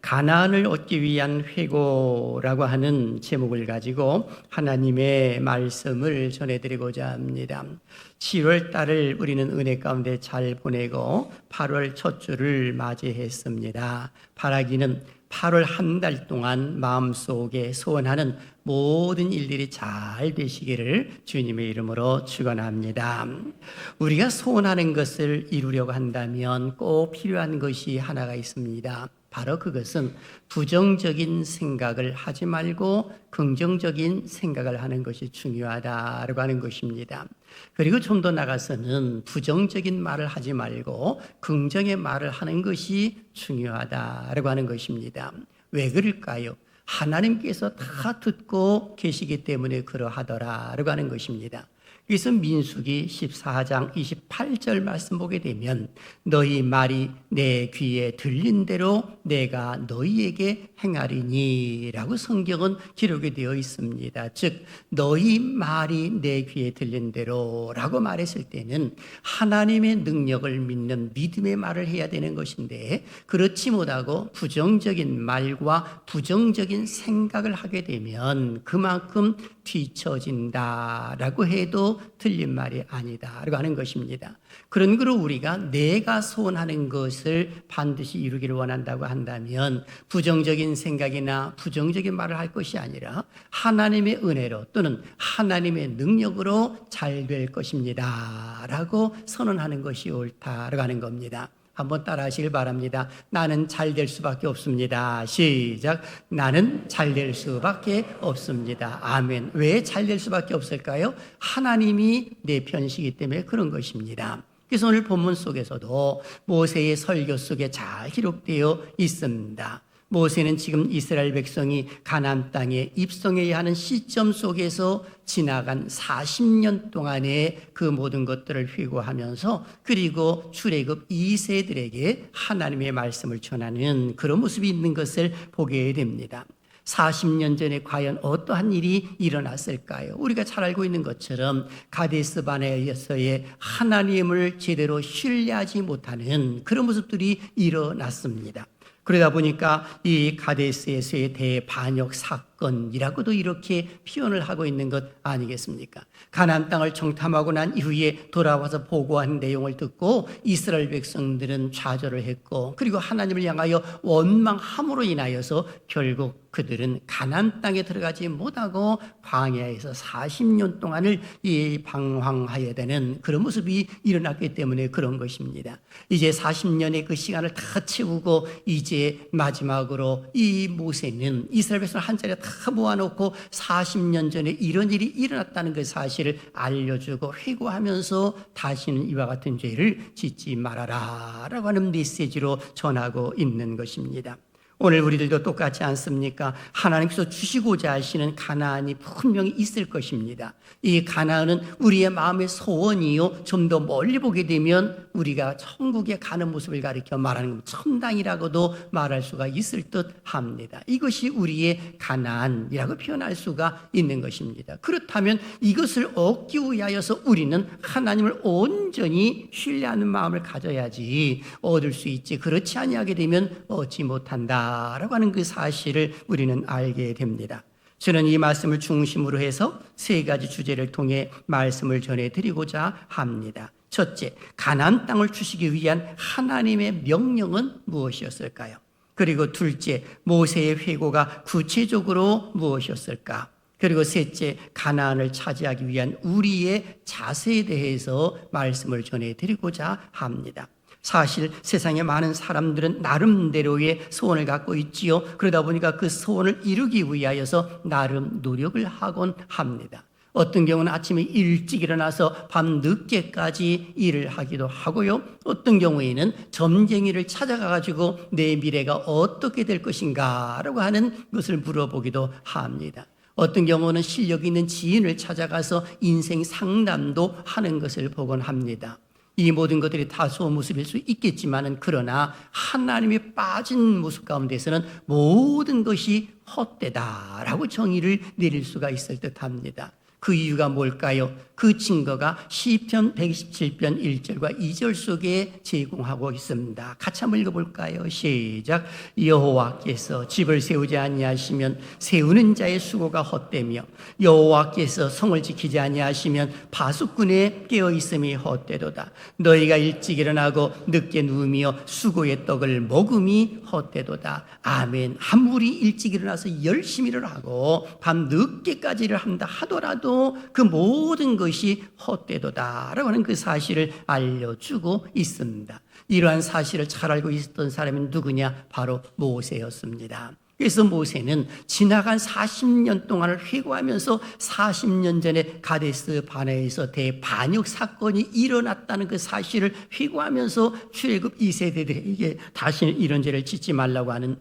가나안을 얻기 위한 회고라고 하는 제목을 가지고 하나님의 말씀을 전해드리고자 합니다. 7월 달을 우리는 은혜 가운데 잘 보내고 8월 첫 주를 맞이했습니다. 바라기는 8월 한 달 동안 마음속에 소원하는 모든 일들이 잘 되시기를 주님의 이름으로 축원합니다. 우리가 소원하는 것을 이루려고 한다면 꼭 필요한 것이 하나가 있습니다. 바로 그것은 부정적인 생각을 하지 말고 긍정적인 생각을 하는 것이 중요하다라고 하는 것입니다. 그리고 좀 더 나가서는 부정적인 말을 하지 말고 긍정의 말을 하는 것이 중요하다라고 하는 것입니다. 왜 그럴까요? 하나님께서 다 듣고 계시기 때문에 그러하더라라고 하는 것입니다. 그래서 민수기 14장 28절 말씀 보게 되면 너희 말이 내 귀에 들린 대로 내가 너희에게 행하리니 라고 성경은 기록이 되어 있습니다. 즉 너희 말이 내 귀에 들린 대로 라고 말했을 때는 하나님의 능력을 믿는 믿음의 말을 해야 되는 것인데 그렇지 못하고 부정적인 말과 부정적인 생각을 하게 되면 그만큼 뒤처진다라고 해도 틀린 말이 아니다라고 하는 것입니다. 그런 거로 우리가 내가 소원하는 것을 반드시 이루기를 원한다고 한다면 부정적인 생각이나 부정적인 말을 할 것이 아니라 하나님의 은혜로 또는 하나님의 능력으로 잘 될 것입니다 라고 선언하는 것이 옳다라고 하는 겁니다. 한번 따라 하시길 바랍니다. 나는 잘 될 수밖에 없습니다. 시작. 나는 잘 될 수밖에 없습니다. 아멘. 왜 잘 될 수밖에 없을까요? 하나님이 내 편이시기 때문에 그런 것입니다. 그래서 오늘 본문 속에서도 모세의 설교 속에 잘 기록되어 있습니다. 모세는 지금 이스라엘 백성이 가나안 땅에 입성해야 하는 시점 속에서 지나간 40년 동안의 그 모든 것들을 회고하면서 그리고 출애굽 2세들에게 하나님의 말씀을 전하는 그런 모습이 있는 것을 보게 됩니다. 40년 전에 과연 어떠한 일이 일어났을까요? 우리가 잘 알고 있는 것처럼 가데스 바네아에서의 하나님을 제대로 신뢰하지 못하는 그런 모습들이 일어났습니다. 그러다 보니까 이 가데스에서의 대반역 사건이라고도 이렇게 표현을 하고 있는 것 아니겠습니까? 가나안 땅을 정탐하고 난 이후에 돌아와서 보고한 내용을 듣고 이스라엘 백성들은 좌절을 했고 그리고 하나님을 향하여 원망함으로 인하여서 결국 그들은 가나안 땅에 들어가지 못하고 광야에서 40년 동안을 방황해야 되는 그런 모습이 일어났기 때문에 그런 것입니다. 이제 40년의 그 시간을 다 채우고 이제 마지막으로 이 모세는 이스라엘 백성을 한 자리에 다 모아놓고 40년 전에 이런 일이 일어났다는 그 사실을 알려주고 회고하면서 다시는 이와 같은 죄를 짓지 말아라 라고 하는 메시지로 전하고 있는 것입니다. 오늘 우리들도 똑같지 않습니까? 하나님께서 주시고자 하시는 가나안이 분명히 있을 것입니다. 이 가나안은 우리의 마음의 소원이요. 좀 더 멀리 보게 되면 우리가 천국에 가는 모습을 가리켜 말하는 것, 천당이라고도 말할 수가 있을 듯 합니다. 이것이 우리의 가나안이라고 표현할 수가 있는 것입니다. 그렇다면 이것을 얻기 위하여서 우리는 하나님을 온전히 신뢰하는 마음을 가져야지 얻을 수 있지. 그렇지 아니하게 되면 얻지 못한다 라고 하는 그 사실을 우리는 알게 됩니다. 저는 이 말씀을 중심으로 해서 세 가지 주제를 통해 말씀을 전해드리고자 합니다. 첫째, 가나안 땅을 주시기 위한 하나님의 명령은 무엇이었을까요? 그리고 둘째, 모세의 회고가 구체적으로 무엇이었을까? 그리고 셋째, 가나안을 차지하기 위한 우리의 자세에 대해서 말씀을 전해드리고자 합니다. 사실 세상에 많은 사람들은 나름대로의 소원을 갖고 있지요. 그러다 보니까 그 소원을 이루기 위하여서 나름 노력을 하곤 합니다. 어떤 경우는 아침에 일찍 일어나서 밤 늦게까지 일을 하기도 하고요. 어떤 경우에는 점쟁이를 찾아가가지고 내 미래가 어떻게 될 것인가 라고 하는 것을 물어보기도 합니다. 어떤 경우는 실력 있는 지인을 찾아가서 인생 상담도 하는 것을 보곤 합니다. 이 모든 것들이 다소 모습일 수 있겠지만 그러나 하나님이 빠진 모습 가운데서는 모든 것이 헛되다라고 정의를 내릴 수가 있을 듯합니다. 그 이유가 뭘까요? 그 증거가 시편 127편 1절과 2절 속에 제공하고 있습니다. 같이 한번 읽어볼까요? 시작. 여호와께서 집을 세우지 아니하시면 세우는 자의 수고가 헛되며 여호와께서 성을 지키지 아니하시면 바수꾼의 깨어있음이 헛되도다. 너희가 일찍 일어나고 늦게 누우며 수고의 떡을 먹음이 헛되도다. 아멘. 아무리 일찍 일어나서 열심히 일을 하고 밤 늦게까지 일을 한다 하더라도 그 모든 것이 헛되도다 라고 하는 그 사실을 알려주고 있습니다. 이러한 사실을 잘 알고 있었던 사람이 누구냐? 바로 모세였습니다. 그래서 모세는 지나간 40년 동안을 회고하면서 40년 전에 가데스 바네아에서 대반역 사건이 일어났다는 그 사실을 회고하면서 출애굽 2세대들에게 다시는 이런 죄를 짓지 말라고 하는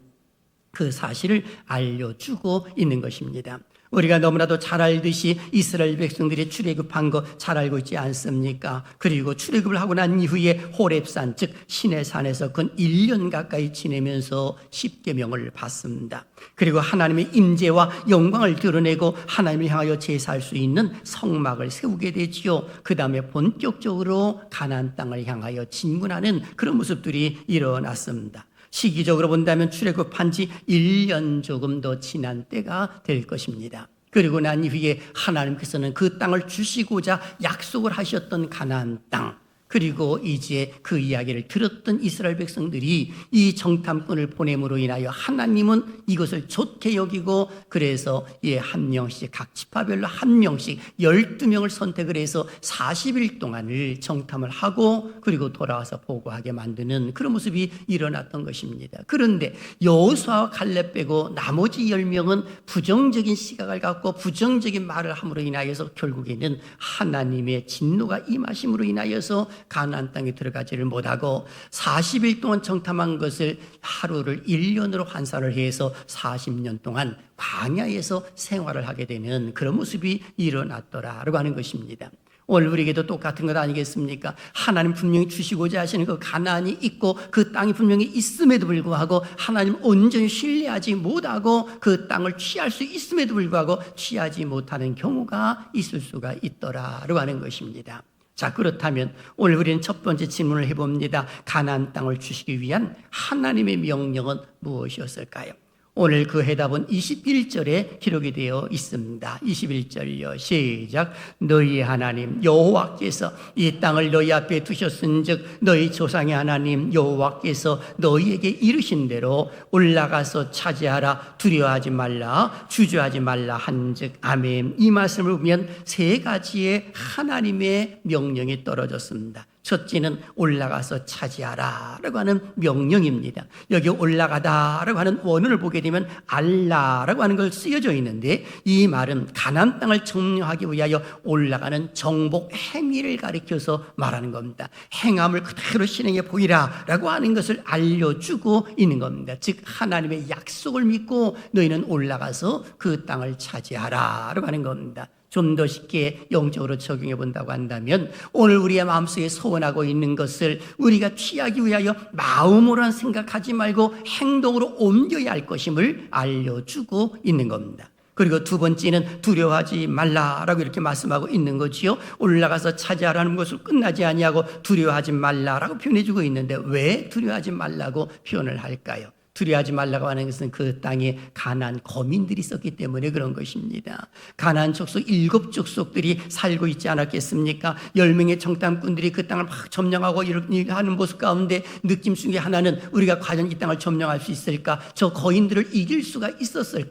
그 사실을 알려주고 있는 것입니다. 우리가 너무나도 잘 알듯이 이스라엘 백성들이 출애굽한 거 잘 알고 있지 않습니까? 그리고 출애굽을 하고 난 이후에 호렙산 즉 시내 산에서 근 1년 가까이 지내면서 십계명을 받습니다. 그리고 하나님의 임재와 영광을 드러내고 하나님을 향하여 제사할 수 있는 성막을 세우게 되지요. 그 다음에 본격적으로 가나안 땅을 향하여 진군하는 그런 모습들이 일어났습니다. 시기적으로 본다면 출애굽한 지 1년 조금 더 지난 때가 될 것입니다. 그리고 난 이후에 하나님께서는 그 땅을 주시고자 약속을 하셨던 가나안 땅, 그리고 이제 그 이야기를 들었던 이스라엘 백성들이 이 정탐꾼을 보냄으로 인하여 하나님은 이것을 좋게 여기고 그래서 한 명씩 각 지파별로 한 명씩 12명을 선택을 해서 40일 동안을 정탐을 하고 그리고 돌아와서 보고하게 만드는 그런 모습이 일어났던 것입니다. 그런데 여호수아와 갈렙 빼고 나머지 10명은 부정적인 시각을 갖고 부정적인 말을 함으로 인하여서 결국에는 하나님의 진노가 임하심으로 인하여서 가나안 땅에 들어가지를 못하고 40일 동안 정탐한 것을 하루를 1년으로 환산을 해서 40년 동안 광야에서 생활을 하게 되는 그런 모습이 일어났더라라고 하는 것입니다. 오늘 우리에게도 똑같은 것 아니겠습니까? 하나님 분명히 주시고자 하시는 그 가나안이 있고 그 땅이 분명히 있음에도 불구하고 하나님 온전히 신뢰하지 못하고 그 땅을 취할 수 있음에도 불구하고 취하지 못하는 경우가 있을 수가 있더라라고 하는 것입니다. 자, 그렇다면 오늘 우리는 첫 번째 질문을 해봅니다. 가나안 땅을 주시기 위한 하나님의 명령은 무엇이었을까요? 오늘 그 해답은 21절에 기록이 되어 있습니다. 21절요. 시작. 너희 하나님 여호와께서 이 땅을 너희 앞에 두셨은즉 너희 조상의 하나님 여호와께서 너희에게 이르신 대로 올라가서 차지하라. 두려워하지 말라. 주저하지 말라 한즉 아멘. 이 말씀을 보면 세 가지의 하나님의 명령이 떨어졌습니다. 첫째는 올라가서 차지하라 라고 하는 명령입니다. 여기 올라가다 라고 하는 원어를 보게 되면 알라라고 하는 걸 쓰여져 있는데 이 말은 가나안 땅을 점령하기 위하여 올라가는 정복 행위를 가리켜서 말하는 겁니다. 행함을 그대로 실행해 보이라 라고 하는 것을 알려주고 있는 겁니다. 즉 하나님의 약속을 믿고 너희는 올라가서 그 땅을 차지하라 라고 하는 겁니다. 좀 더 쉽게 영적으로 적용해 본다고 한다면 오늘 우리의 마음속에 소원하고 있는 것을 우리가 취하기 위하여 마음으로만 생각하지 말고 행동으로 옮겨야 할 것임을 알려주고 있는 겁니다. 그리고 두 번째는 두려워하지 말라라고 이렇게 말씀하고 있는 거지요. 올라가서 차지하라는 것을 끝나지 아니하고 두려워하지 말라라고 표현해주고 있는데 왜 두려워하지 말라고 표현을 할까요? 두려워하지 말라고 하는 것은 그 땅에 가나안 거민들이 있었기 때문에 그런 것입니다. 가나안 족속 7족속들이 살고 있지 않았겠습니까? 10명의 정탐꾼들이 그 땅을 막 점령하고 이렇게 하는 모습 가운데 느낌 중에 하나는 우리가 과연 이 땅을 점령할 수 있을까? 저 거인들을 이길 수가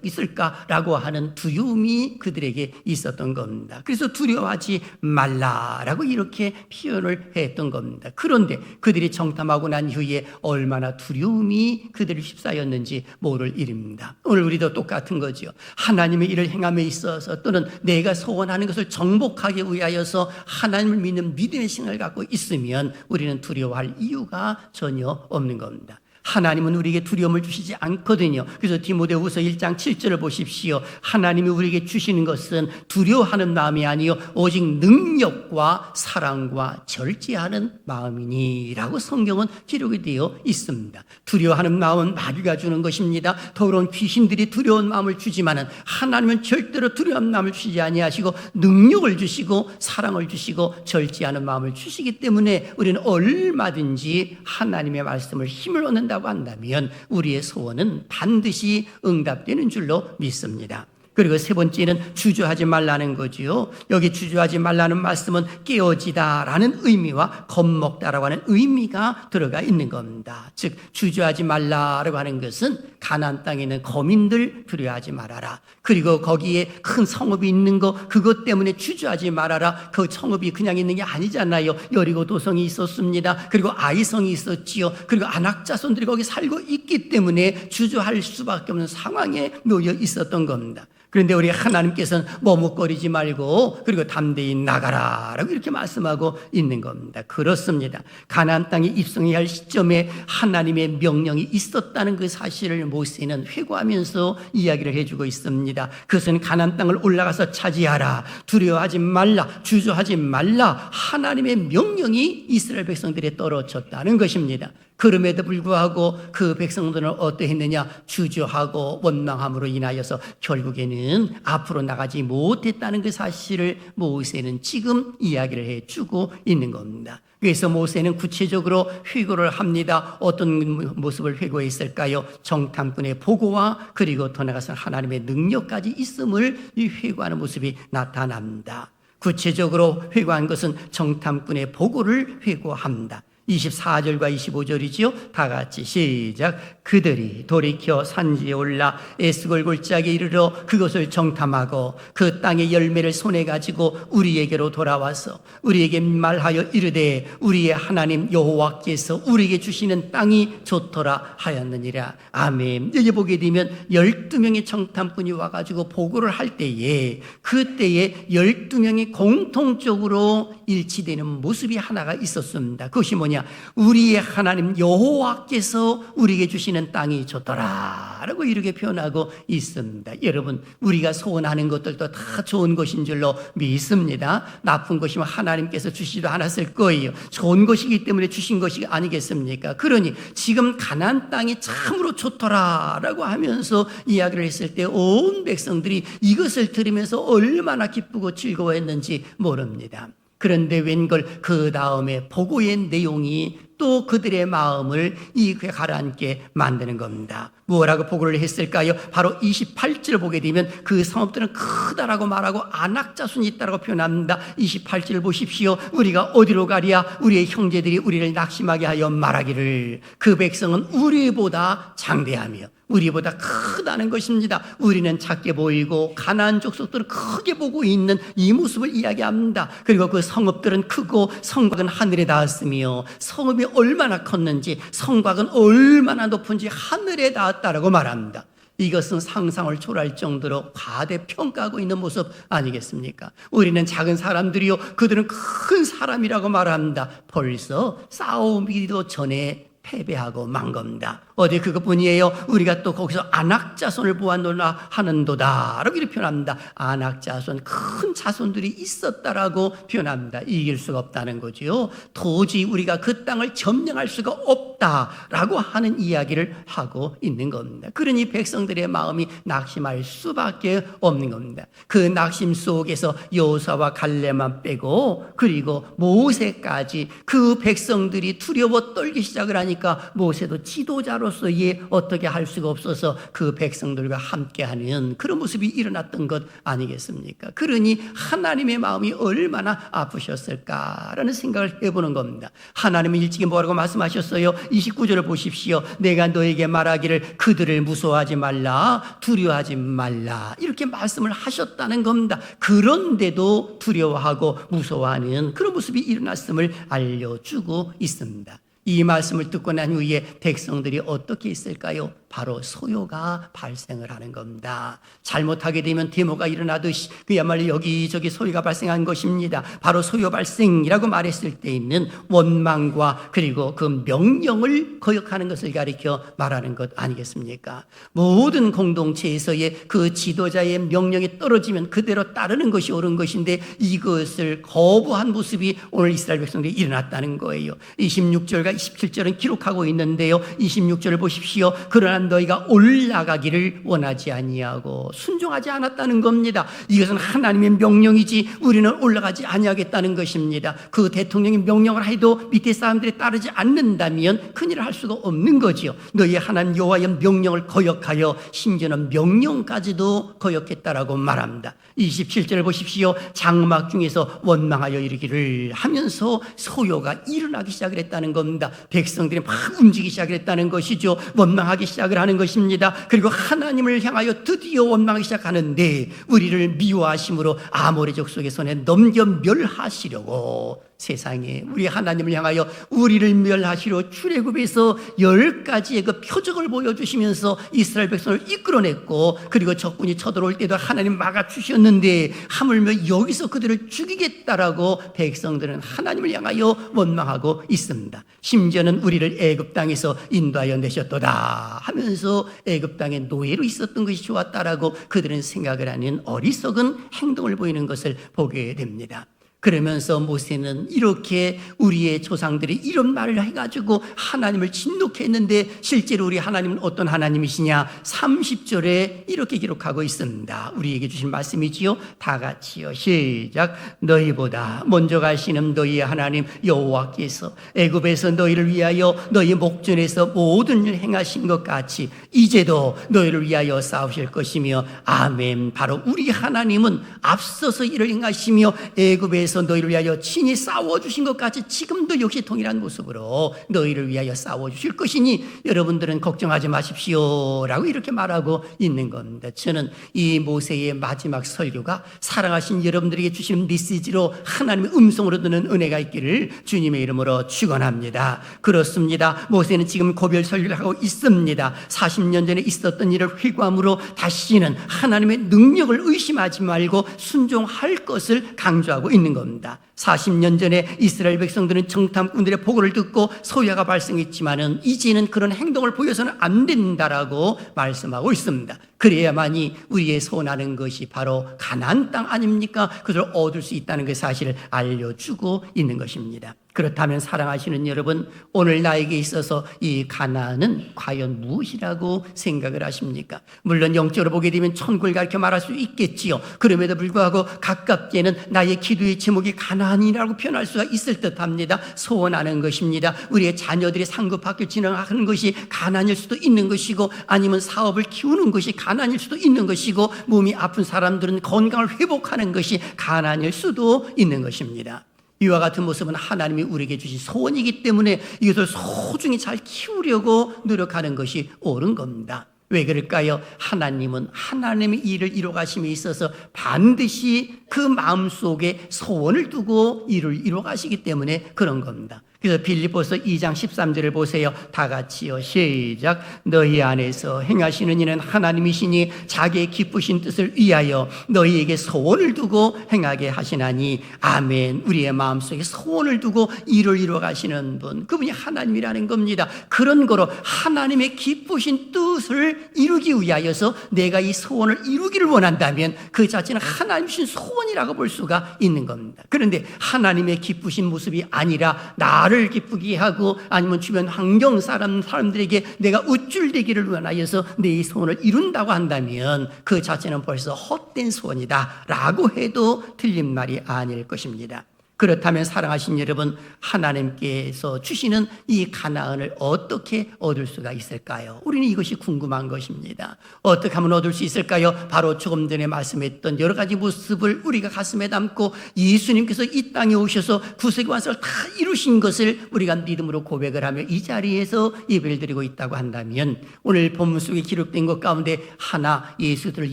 있을까라고 하는 두려움이 그들에게 있었던 겁니다. 그래서 두려워하지 말라라고 이렇게 표현을 했던 겁니다. 그런데 그들이 정탐하고 난 이후에 얼마나 두려움이 그들을 휩싸였는지 모를 일입니다. 오늘 우리도 똑같은 거죠. 하나님의 일을 행함에 있어서 또는 내가 소원하는 것을 정복하기 위하여서 하나님을 믿는 믿음의 신을 갖고 있으면 우리는 두려워할 이유가 전혀 없는 겁니다. 하나님은 우리에게 두려움을 주시지 않거든요. 그래서 디모데후서 1장 7절을 보십시오. 하나님이 우리에게 주시는 것은 두려워하는 마음이 아니요 오직 능력과 사랑과 절제하는 마음이니라고 성경은 기록이 되어 있습니다. 두려워하는 마음은 마귀가 주는 것입니다. 더러운 귀신들이 두려운 마음을 주지만은 하나님은 절대로 두려운 마음을 주시지 아니하시고 능력을 주시고 사랑을 주시고 절제하는 마음을 주시기 때문에 우리는 얼마든지 하나님의 말씀을 힘을 얻는다고 한다면 우리의 소원은 반드시 응답되는 줄로 믿습니다. 그리고 세 번째는 주저하지 말라는 거지요. 여기 주저하지 말라는 말씀은 깨어지다라는 의미와 겁먹다라고 하는 의미가 들어가 있는 겁니다. 즉 주저하지 말라라고 하는 것은 가나안 땅에 있는 거민들 두려워하지 말아라. 그리고 거기에 큰 성읍이 있는 거 그것 때문에 주저하지 말아라. 그 성읍이 그냥 있는 게 아니잖아요. 여리고 도성이 있었습니다. 그리고 아이성이 있었지요. 그리고 안악자손들이 거기 살고 있기 때문에 주저할 수밖에 없는 상황에 놓여 있었던 겁니다. 그런데 우리 하나님께서는 머뭇거리지 말고 그리고 담대히 나가라라고 이렇게 말씀하고 있는 겁니다. 그렇습니다. 가나안 땅에 입성해야 할 시점에 하나님의 명령이 있었다는 그 사실을 모세는 회고하면서 이야기를 해주고 있습니다. 그것은 가나안 땅을 올라가서 차지하라, 두려워하지 말라, 주저하지 말라, 하나님의 명령이 이스라엘 백성들에 떨어졌다는 것입니다. 그럼에도 불구하고 그 백성들은 어떠했느냐? 주저하고 원망함으로 인하여서 결국에는 앞으로 나가지 못했다는 그 사실을 모세는 지금 이야기를 해주고 있는 겁니다. 그래서 모세는 구체적으로 회고를 합니다. 어떤 모습을 회고했을까요? 정탐꾼의 보고와 그리고 더 나아가서 하나님의 능력까지 있음을 이 회고하는 모습이 나타납니다. 구체적으로 회고한 것은 정탐꾼의 보고를 회고합니다. 24절과 25절이지요. 다 같이 시작. 그들이 돌이켜 산지에 올라 에스골 골짜기에 이르러 그것을 정탐하고 그 땅의 열매를 손에 가지고 우리에게로 돌아와서 우리에게 말하여 이르되 우리의 하나님 여호와께서 우리에게 주시는 땅이 좋더라 하였느니라. 아멘. 여기 보게 되면 12명의 정탐꾼이 와가지고 보고를 할 때에 그때에 12명이 공통적으로 일치되는 모습이 하나가 있었습니다. 그것이 뭐냐? 우리의 하나님 여호와께서 우리에게 주시는 땅이 좋더라 라고 이렇게 표현하고 있습니다. 여러분, 우리가 소원하는 것들도 다 좋은 것인 줄로 믿습니다. 나쁜 것이면 하나님께서 주시지도 않았을 거예요. 좋은 것이기 때문에 주신 것이 아니겠습니까? 그러니 지금 가나안 땅이 참으로 좋더라 라고 하면서 이야기를 했을 때 온 백성들이 이것을 들으면서 얼마나 기쁘고 즐거워했는지 모릅니다. 그런데 웬걸 그 다음에 보고의 내용이 또 그들의 마음을 이익에 가라앉게 만드는 겁니다. 뭐라고 보고를 했을까요? 바로 28절을 보게 되면 그 성읍들은 크다라고 말하고 안악자손이 있다라고 표현합니다. 28절 보십시오. 우리가 어디로 가랴? 우리의 형제들이 우리를 낙심하게 하여 말하기를 그 백성은 우리보다 장대하며 우리보다 크다는 것입니다. 우리는 작게 보이고 가나안 족속들은 크게 보고 있는 이 모습을 이야기합니다. 그리고 그 성읍들은 크고 성곽은 하늘에 닿았으며 성읍이 얼마나 컸는지 성곽은 얼마나 높은지 하늘에 닿았다라고 말합니다. 이것은 상상을 초월할 정도로 과대평가하고 있는 모습 아니겠습니까? 우리는 작은 사람들이요 그들은 큰 사람이라고 말합니다. 벌써 싸우기도 전에 패배하고 만 겁니다. 어디 그것뿐이에요. 우리가 또 거기서 안악자손을 보았노라 하는도다 라고 이렇게 표현합니다. 안악자손, 큰 자손들이 있었다라고 표현합니다. 이길 수가 없다는 거죠. 도저히 우리가 그 땅을 점령할 수가 없다라고 하는 이야기를 하고 있는 겁니다. 그러니 백성들의 마음이 낙심할 수밖에 없는 겁니다. 그 낙심 속에서 여호수아와 갈렙만 빼고 그리고 모세까지 그 백성들이 두려워 떨기 시작을 하니까 모세도 지도자로서의 어떻게 할 수가 없어서 그 백성들과 함께하는 그런 모습이 일어났던 것 아니겠습니까? 그러니 하나님의 마음이 얼마나 아프셨을까라는 생각을 해보는 겁니다. 하나님은 일찍이 뭐라고 말씀하셨어요? 29절을 보십시오. 내가 너에게 말하기를 그들을 무서워하지 말라, 두려워하지 말라 이렇게 말씀을 하셨다는 겁니다. 그런데도 두려워하고 무서워하는 그런 모습이 일어났음을 알려주고 있습니다. 이 말씀을 듣고 난 후에 백성들이 어떻게 했을까요? 바로 소요가 발생을 하는 겁니다. 잘못하게 되면 데모가 일어나듯이 그야말로 여기저기 소요가 발생한 것입니다. 바로 소요 발생이라고 말했을 때 있는 원망과 그리고 그 명령을 거역하는 것을 가리켜 말하는 것 아니겠습니까? 모든 공동체에서의 그 지도자의 명령이 떨어지면 그대로 따르는 것이 옳은 것인데 이것을 거부한 모습이 오늘 이스라엘 백성들이 일어났다는 거예요. 26절과 27절은 기록하고 있는데요. 26절을 보십시오. 그러나 너희가 올라가기를 원하지 아니하고 순종하지 않았다는 겁니다. 이것은 하나님의 명령이지 우리는 올라가지 아니하겠다는 것입니다. 그 대통령이 명령을 해도 밑에 사람들이 따르지 않는다면 큰일을 할 수가 없는 거지요. 너희 하나님 여호와의 명령을 거역하여 심지어는 명령까지도 거역했다라고 말합니다. 27절을 보십시오. 장막 중에서 원망하여 이르기를 하면서 소요가 일어나기 시작을 했다는 겁니다. 백성들이 막 움직이기 시작을 했다는 것이죠. 원망하기 시작을 하는 것입니다. 그리고 하나님을 향하여 드디어 원망하기 시작하는데 우리를 미워하심으로 아모레족 속의 손에 넘겨 멸하시려고 세상에 우리 하나님을 향하여 우리를 멸하시려 출애굽에서 10가지의 그 표적을 보여주시면서 이스라엘 백성을 이끌어냈고 그리고 적군이 쳐들어올 때도 하나님 막아주셨는데 하물며 여기서 그들을 죽이겠다라고 백성들은 하나님을 향하여 원망하고 있습니다. 심지어는 우리를 애굽 땅에서 인도하여 내셨도다 하면서 애굽 땅에 노예로 있었던 것이 좋았다라고 그들은 생각을 하는 어리석은 행동을 보이는 것을 보게 됩니다. 그러면서 모세는 이렇게 우리의 조상들이 이런 말을 해가지고 하나님을 진노케 했는데 실제로 우리 하나님은 어떤 하나님이시냐 30절에 이렇게 기록하고 있습니다. 우리에게 주신 말씀이지요. 다 같이요. 시작. 너희보다 먼저 가시는 너희의 하나님 여호와께서 애굽에서 너희를 위하여 너희 목전에서 모든 일 행하신 것 같이 이제도 너희를 위하여 싸우실 것이며 아멘. 바로 우리 하나님은 앞서서 일을 행하시며 애굽에서 너희를 위하여 친히 싸워주신 것 같이 지금도 역시 동일한 모습으로 너희를 위하여 싸워주실 것이니 여러분들은 걱정하지 마십시오 라고 이렇게 말하고 있는 겁니다. 저는 이 모세의 마지막 설교가 사랑하신 여러분들에게 주시는 메시지로 하나님의 음성으로 듣는 은혜가 있기를 주님의 이름으로 축원합니다. 그렇습니다. 모세는 지금 고별 설교를 하고 있습니다. 40년 전에 있었던 일을 회고함으로 다시는 하나님의 능력을 의심하지 말고 순종할 것을 강조하고 있는 겁니다. 40년 전에 이스라엘 백성들은 정탐꾼들의 보고를 듣고 소요가 발생했지만은 이제는 그런 행동을 보여서는 안 된다라고 말씀하고 있습니다. 그래야만이 우리의 소원하는 것이 바로 가나안 땅 아닙니까? 그것을 얻을 수 있다는 그 사실을 알려주고 있는 것입니다. 그렇다면 사랑하시는 여러분, 오늘 나에게 있어서 이 가나안은 과연 무엇이라고 생각을 하십니까? 물론 영적으로 보게 되면 천국을 가르쳐 말할 수 있겠지요. 그럼에도 불구하고 가깝게는 나의 기도의 제목이 가나안이라고 표현할 수가 있을 듯합니다. 소원하는 것입니다. 우리의 자녀들이 상급학교 진학하는 것이 가나안일 수도 있는 것이고 아니면 사업을 키우는 것이 가나안일 수도 있는 것이고 몸이 아픈 사람들은 건강을 회복하는 것이 가나안일 수도 있는 것입니다. 이와 같은 모습은 하나님이 우리에게 주신 소원이기 때문에 이것을 소중히 잘 키우려고 노력하는 것이 옳은 겁니다. 왜 그럴까요? 하나님은 하나님의 일을 이루어가심에 있어서 반드시 그 마음속에 소원을 두고 일을 이루어가시기 때문에 그런 겁니다. 그래서 빌립보서 2장 13절을 보세요. 다 같이요. 시작. 너희 안에서 행하시는 이는 하나님이시니 자기의 기쁘신 뜻을 위하여 너희에게 소원을 두고 행하게 하시나니 아멘. 우리의 마음속에 소원을 두고 일을 이루어 가시는 분, 그분이 하나님이라는 겁니다. 그런 거로 하나님의 기쁘신 뜻을 이루기 위하여서 내가 이 소원을 이루기를 원한다면 그 자체는 하나님 주신 소원이라고 볼 수가 있는 겁니다. 그런데 하나님의 기쁘신 모습이 아니라 나를 기쁘게 하고 아니면 주변 환경 사람들에게 내가 우쭐대기를 원하여서 내 소원을 이룬다고 한다면 그 자체는 벌써 헛된 소원이다 라고 해도 틀린 말이 아닐 것입니다. 그렇다면 사랑하신 여러분, 하나님께서 주시는 이 가나안을 어떻게 얻을 수가 있을까요? 우리는 이것이 궁금한 것입니다. 어떻게 하면 얻을 수 있을까요? 바로 조금 전에 말씀했던 여러 가지 모습을 우리가 가슴에 담고 예수님께서 이 땅에 오셔서 구세기 완성을 다 이루신 것을 우리가 믿음으로 고백을 하며 이 자리에서 예배를 드리고 있다고 한다면 오늘 본문 속에 기록된 것 가운데 하나 예수들을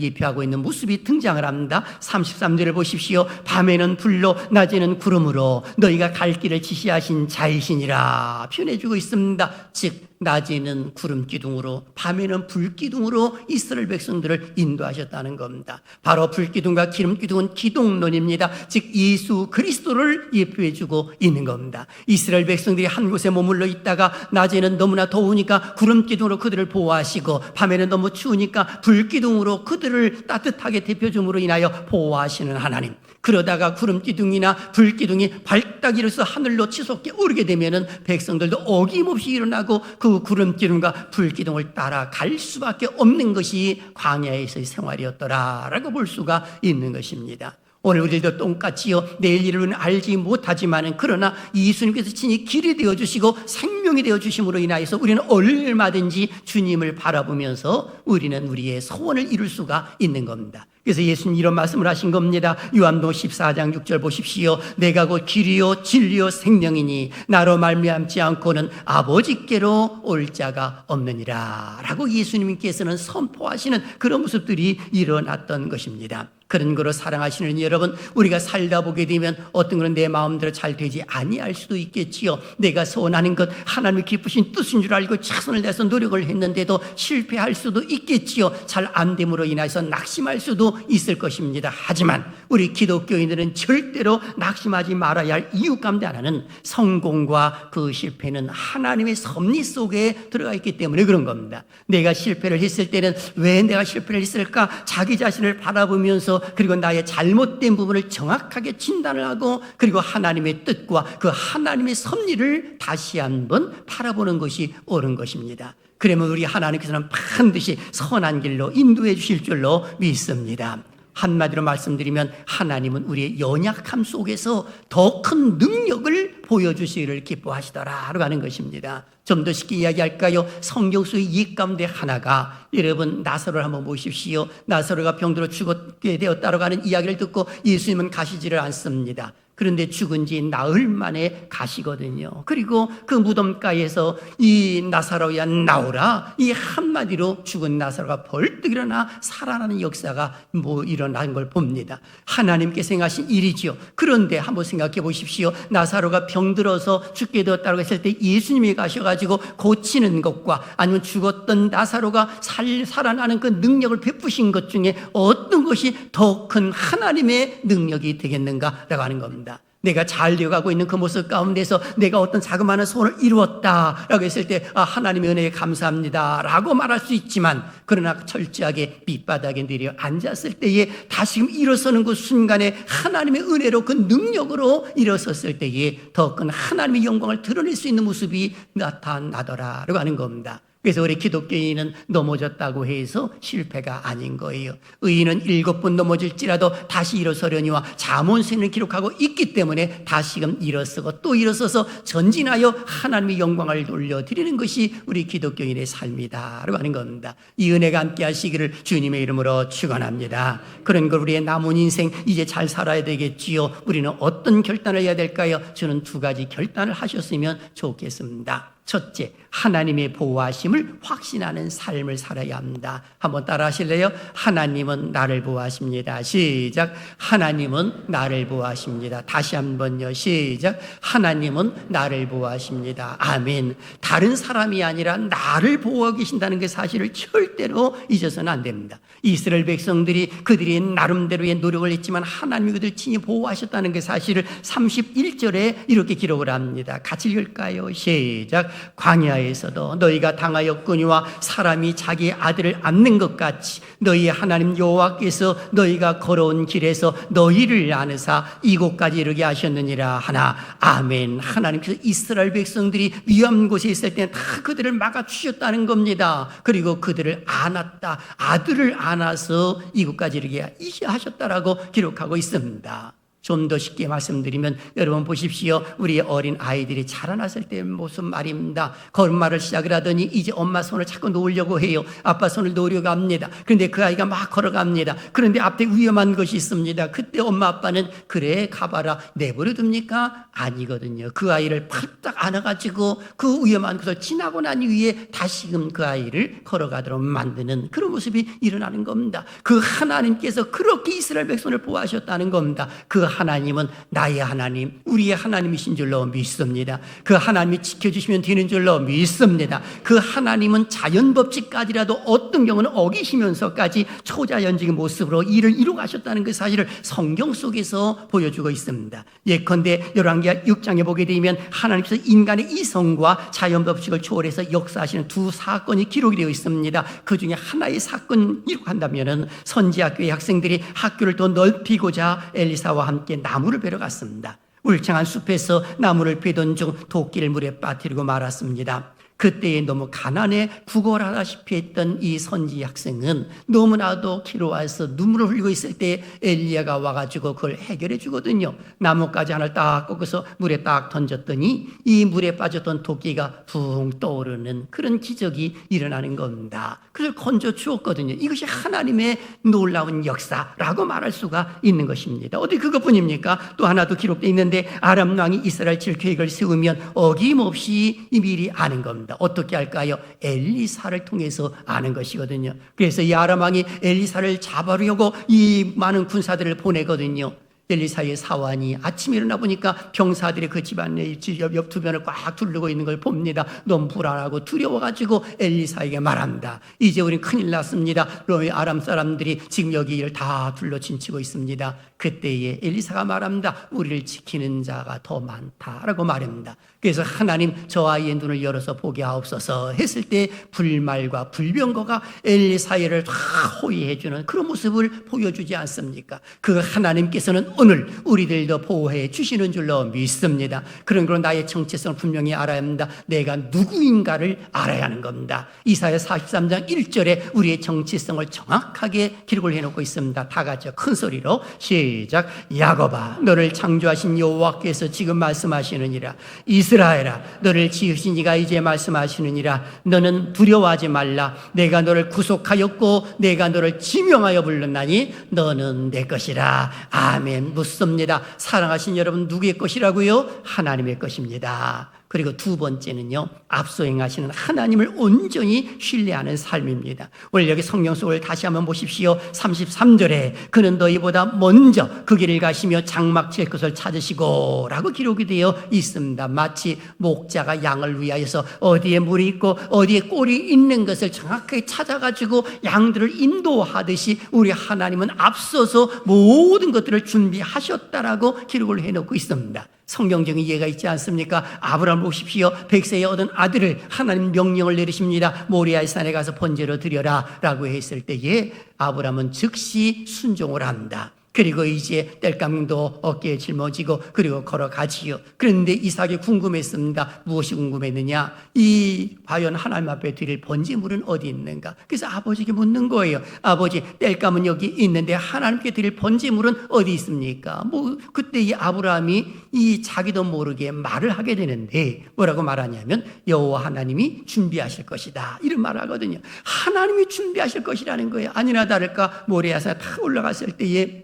예표하고 있는 모습이 등장을 합니다. 33절을 보십시오. 밤에는 불로 낮에는 구름으로 너희가 갈 길을 지시하신 자이시니라 표현해주고 있습니다. 즉 낮에는 구름 기둥으로 밤에는 불 기둥으로 이스라엘 백성들을 인도하셨다는 겁니다. 바로 불 기둥과 기름 기둥은 기독론입니다. 즉 예수 그리스도를 예표해 주고 있는 겁니다. 이스라엘 백성들이 한 곳에 머물러 있다가 낮에는 너무나 더우니까 구름 기둥으로 그들을 보호하시고 밤에는 너무 추우니까 불 기둥으로 그들을 따뜻하게 대표 줌으로 인하여 보호하시는 하나님. 그러다가 구름 기둥이나 불 기둥이 발딱이로서 하늘로 치솟게 오르게 되면은 백성들도 어김없이 일어나고 그 구름 기둥과 불 기둥을 따라 갈 수밖에 없는 것이 광야에서의 생활이었더라라고 볼 수가 있는 것입니다. 오늘 우리도 똑같이요, 내일 일은 알지 못하지만은 그러나 예수님께서 친히 길이 되어 주시고 생명이 되어 주심으로 인하여서 우리는 얼마든지 주님을 바라보면서 우리는 우리의 소원을 이룰 수가 있는 겁니다. 그래서 예수님 이런 말씀을 하신 겁니다. 요한복음 14장 6절 보십시오. 내가 곧 길이요 진리요 생명이니 나로 말미암지 않고는 아버지께로 올 자가 없느니라 라고 예수님께서는 선포하시는 그런 모습들이 일어났던 것입니다. 그런 거로 사랑하시는 여러분, 우리가 살다 보게 되면 어떤 것은 내 마음대로 잘 되지 아니할 수도 있겠지요. 내가 소원하는 것 하나님의 기쁘신 뜻인 줄 알고 최선을 다해서 노력을 했는데도 실패할 수도 있겠지요. 잘 안 됨으로 인해서 낙심할 수도 있을 것입니다. 하지만 우리 기독교인들은 절대로 낙심하지 말아야 할 이유 가운데 하나는 성공과 그 실패는 하나님의 섭리 속에 들어가 있기 때문에 그런 겁니다. 내가 실패를 했을 때는 왜 내가 실패를 했을까? 자기 자신을 바라보면서 그리고 나의 잘못된 부분을 정확하게 진단을 하고 그리고 하나님의 뜻과 그 하나님의 섭리를 다시 한번 바라보는 것이 옳은 것입니다. 그러면 우리 하나님께서는 반드시 선한 길로 인도해 주실 줄로 믿습니다. 한마디로 말씀드리면 하나님은 우리의 연약함 속에서 더 큰 능력을 보여주시기를 기뻐하시더라라고 하는 것입니다. 좀 더 쉽게 이야기할까요? 성경 속의 이 가운데 하나가 여러분 나사로를 한번 보십시오. 나사로가 병들어 죽게 되었다라고 하는 이야기를 듣고 예수님은 가시지를 않습니다. 그런데 죽은 지 나흘 만에 가시거든요. 그리고 그 무덤가에서 이 나사로야 나오라, 이 한마디로 죽은 나사로가 벌떡 일어나 살아나는 역사가 일어난 걸 봅니다. 하나님께서 행하신 일이지요. 그런데 한번 생각해 보십시오. 나사로가 병들어서 죽게 되었다고 했을 때 예수님이 가셔가지고 고치는 것과 아니면 죽었던 나사로가 살아나는 그 능력을 베푸신 것 중에 어떤 것이 더 큰 하나님의 능력이 되겠는가라고 하는 겁니다. 내가 잘 되어가고 있는 그 모습 가운데서 내가 어떤 자그마한 소원을 이루었다라고 했을 때 하나님의 은혜에 감사합니다 라고 말할 수 있지만, 그러나 철저하게 밑바닥에 내려 앉았을 때에 다시금 일어서는 그 순간에 하나님의 은혜로 그 능력으로 일어섰을 때에 더 큰 하나님의 영광을 드러낼 수 있는 모습이 나타나더라라고 하는 겁니다. 그래서 우리 기독교인은 넘어졌다고 해서 실패가 아닌 거예요. 의인은 7번 넘어질지라도 다시 일어서려니와 잠언서에는 기록하고 있기 때문에 다시금 일어서고 또 일어서서 전진하여 하나님의 영광을 돌려드리는 것이 우리 기독교인의 삶이다라고 하는 겁니다. 이 은혜가 함께 하시기를 주님의 이름으로 축원합니다. 그런 걸 우리의 남은 인생 이제 잘 살아야 되겠지요. 우리는 어떤 결단을 해야 될까요? 저는 2가지 결단을 하셨으면 좋겠습니다. 첫째, 하나님의 보호하심을 확신하는 삶을 살아야 합니다. 한번 따라 하실래요? 하나님은 나를 보호하십니다. 시작. 하나님은 나를 보호하십니다. 다시 한번요. 시작. 하나님은 나를 보호하십니다. 아멘. 다른 사람이 아니라 나를 보호하고 계신다는 그 사실을 절대로 잊어서는 안 됩니다. 이스라엘 백성들이 그들이 나름대로의 노력을 했지만 하나님이 그들 친히 보호하셨다는 그 사실을 31절에 이렇게 기록을 합니다. 같이 읽을까요? 시작. 광야에서도 너희가 당하였거니와 사람이 자기 아들을 안는 것 같이 너희의 하나님 여호와께서 너희가 걸어온 길에서 너희를 안으사 이곳까지 이르게 하셨느니라 하나. 아멘. 하나님께서 이스라엘 백성들이 위험한 곳에 있을 때 다 그들을 막아주셨다는 겁니다. 그리고 그들을 안았다, 아들을 안아서 이곳까지 이르게 하셨다라고 기록하고 있습니다. 좀 더 쉽게 말씀드리면 여러분 보십시오. 우리 어린 아이들이 자라났을 때 모습 말입니다. 걸음마를 시작을 하더니 이제 엄마 손을 자꾸 놓으려고 해요. 아빠 손을 놓으려고 합니다. 그런데 그 아이가 막 걸어갑니다. 그런데 앞에 위험한 것이 있습니다. 그때 엄마 아빠는 그래 가봐라 내버려 둡니까? 아니거든요. 그 아이를 팔딱 안아가지고 그 위험한 것을 지나고 난 이후에 다시금 그 아이를 걸어가도록 만드는 그런 모습이 일어나는 겁니다. 그 하나님께서 그렇게 이스라엘 백성을 보호하셨다는 겁니다. 그 하나님은 나의 하나님, 우리의 하나님이신 줄로 믿습니다. 그 하나님이 지켜주시면 되는 줄로 믿습니다. 그 하나님은 자연법칙까지라도 어떤 경우는 어기시면서까지 초자연적인 모습으로 일을 이루가셨다는 그 사실을 성경 속에서 보여주고 있습니다. 예컨대 열왕기하 6장에 보게 되면 하나님께서 인간의 이성과 자연법칙을 초월해서 역사하시는 두 사건이 기록이 되어 있습니다. 그 중에 하나의 사건 기록한다면 선지학교의 학생들이 학교를 더 넓히고자 엘리사와 함께 나무를 베러 갔습니다. 울창한 숲에서 나무를 베던 중 도끼를 물에 빠뜨리고 말았습니다. 그때에 너무 가난에 구걸하다시피 했던 이 선지 학생은 너무나도 괴로워해서 눈물을 흘리고 있을 때 엘리야가 와가지고 그걸 해결해 주거든요. 나뭇가지 하나를 딱 꺾어서 물에 딱 던졌더니 이 물에 빠졌던 도끼가 붕 떠오르는 그런 기적이 일어나는 겁니다. 그걸 건져 주었거든요. 이것이 하나님의 놀라운 역사라고 말할 수가 있는 것입니다. 어디 그것뿐입니까? 또 하나 더 기록되어 있는데 아람 왕이 이스라엘 칠 계획을 세우면 어김없이 미리 아는 겁니다. 어떻게 할까요? 엘리사를 통해서 아는 것이거든요. 그래서 이 아람 왕이 엘리사를 잡아려고 이 많은 군사들을 보내거든요. 엘리사의 사환이 아침에 일어나 보니까 병사들이 그 집안의 옆 주변을 꽉 둘르고 있는 걸 봅니다. 너무 불안하고 두려워가지고 엘리사에게 말합니다. 이제 우린 큰일 났습니다. 아람 사람들이 지금 여기를 다 둘러친치고 있습니다. 그때에 엘리사가 말합니다. 우리를 지키는 자가 더 많다라고 말합니다. 그래서 하나님 저 아이의 눈을 열어서 보게 하옵소서 했을 때 불말과 불병거가 엘리사를 다 호위해주는 그런 모습을 보여주지 않습니까? 그 하나님께서는 오늘 우리들도 보호해 주시는 줄로 믿습니다. 그런 거로 나의 정체성을 분명히 알아야 합니다. 내가 누구인가를 알아야 하는 겁니다. 이사야 43장 1절에 우리의 정체성을 정확하게 기록을 해놓고 있습니다. 다 같이 큰 소리로 시작. 야곱아 너를 창조하신 여호와께서 지금 말씀하시느니라. 이스라엘아 너를 지으신 이가 이제 말씀하시느니라. 너는 두려워하지 말라. 내가 너를 구속하였고 내가 너를 지명하여 불렀나니 너는 내 것이라. 아멘. 묻습니다. 사랑하신 여러분 누구의 것이라고요? 하나님의 것입니다. 그리고 두 번째는요, 앞서 행하시는 하나님을 온전히 신뢰하는 삶입니다. 오늘 여기 성경 속을 다시 한번 보십시오. 33절에 그는 너희보다 먼저 그 길을 가시며 장막 칠 것을 찾으시고 라고 기록이 되어 있습니다. 마치 목자가 양을 위하여서 어디에 물이 있고 어디에 꼴이 있는 것을 정확하게 찾아가지고 양들을 인도하듯이 우리 하나님은 앞서서 모든 것들을 준비하셨다라고 기록을 해놓고 있습니다. 성경적인 이해가 있지 않습니까? 아브라함 보십시오. 100세에 얻은 아들을 하나님 명령을 내리십니다. 모리아의 산에 가서 번제로 드려라 라고 했을 때에 아브라함은 즉시 순종을 합니다. 그리고 이제 땔감도 어깨에 짊어지고 그리고 걸어가지요. 그런데 이삭이 궁금했습니다. 무엇이 궁금했느냐? 이 과연 하나님 앞에 드릴 번제물은 어디 있는가? 그래서 아버지에게 묻는 거예요. 아버지, 땔감은 여기 있는데 하나님께 드릴 번제물은 어디 있습니까? 그때 이 아브라함이 이 자기도 모르게 말을 하게 되는데 뭐라고 말하냐면 여호와 하나님이 준비하실 것이다. 이런 말을 하거든요. 하나님이 준비하실 것이라는 거예요. 아니나 다를까 모리아산에 탁 올라갔을 때에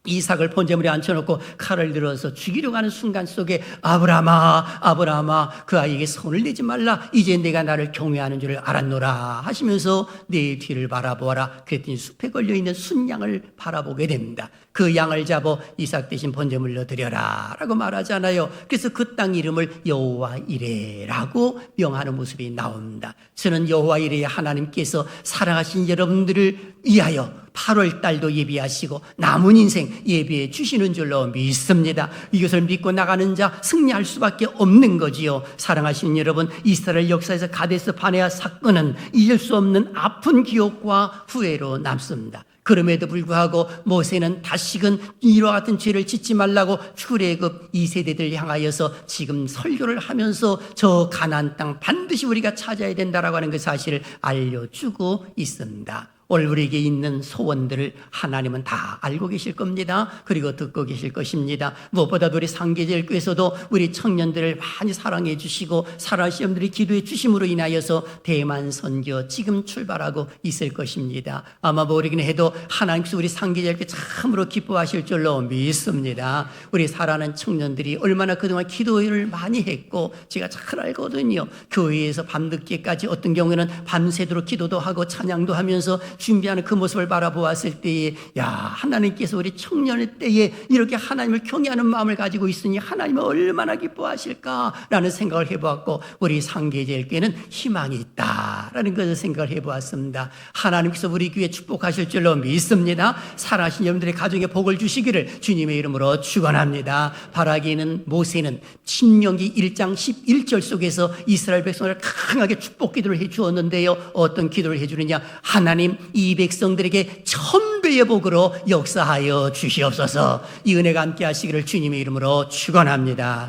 이삭을 번제물에 앉혀놓고 칼을 들어서 죽이려고 하는 순간 속에 아브라함아 그 아이에게 손을 내지 말라. 이제 내가 나를 경외하는 줄을 알았노라 하시면서 내 뒤를 바라보아라. 그랬더니 숲에 걸려있는 순양을 바라보게 됩니다. 그 양을 잡아 이삭 대신 번제물로 드려라 라고 말하잖아요. 그래서 그 땅 이름을 여호와 이레라고 명하는 모습이 나옵니다. 저는 여호와 이레의 하나님께서 사랑하신 여러분들을 위하여 8월 달도 예비하시고 남은 인생 예비해 주시는 줄로 믿습니다. 이것을 믿고 나가는 자 승리할 수밖에 없는 거지요. 사랑하시는 여러분, 이스라엘 역사에서 가데스 바네아 사건은 잊을 수 없는 아픈 기억과 후회로 남습니다. 그럼에도 불구하고 모세는 다시금 이와 같은 죄를 짓지 말라고 출애굽 2세대들 향하여서 지금 설교를 하면서 저 가나안 땅 반드시 우리가 찾아야 된다라고 하는 그 사실을 알려주고 있습니다. 오늘 우리에게 있는 소원들을 하나님은 다 알고 계실 겁니다. 그리고 듣고 계실 것입니다. 무엇보다도 우리 상계제일교에서도 우리 청년들을 많이 사랑해 주시고 사랑하시는 분들이 기도해 주심으로 인하여서 대만 선교 지금 출발하고 있을 것입니다. 아마 모르긴 해도 하나님께서 우리 상계제일교회 참으로 기뻐하실 줄로 믿습니다. 우리 사랑하는 청년들이 얼마나 그동안 기도를 많이 했고 제가 잘 알거든요. 교회에서 밤늦게까지 어떤 경우에는 밤새도록 기도도 하고 찬양도 하면서 준비하는 그 모습을 바라보았을 때에 야, 하나님께서 우리 청년의 때에 이렇게 하나님을 경외하는 마음을 가지고 있으니 하나님은 얼마나 기뻐하실까라는 생각을 해보았고, 우리 상계제일교회는 희망이 있다라는 것을 생각을 해보았습니다. 하나님께서 우리 교회 축복하실 줄로 믿습니다. 살아계신 여러분들의 가정에 복을 주시기를 주님의 이름으로 축원합니다. 바라기는 모세는 신명기 1장 11절 속에서 이스라엘 백성을 강하게 축복 기도를 해 주었는데요, 어떤 기도를 해 주느냐? 하나님, 이 백성들에게 1000배의 복으로 역사하여 주시옵소서. 이 은혜가 함께 하시기를 주님의 이름으로 축원합니다.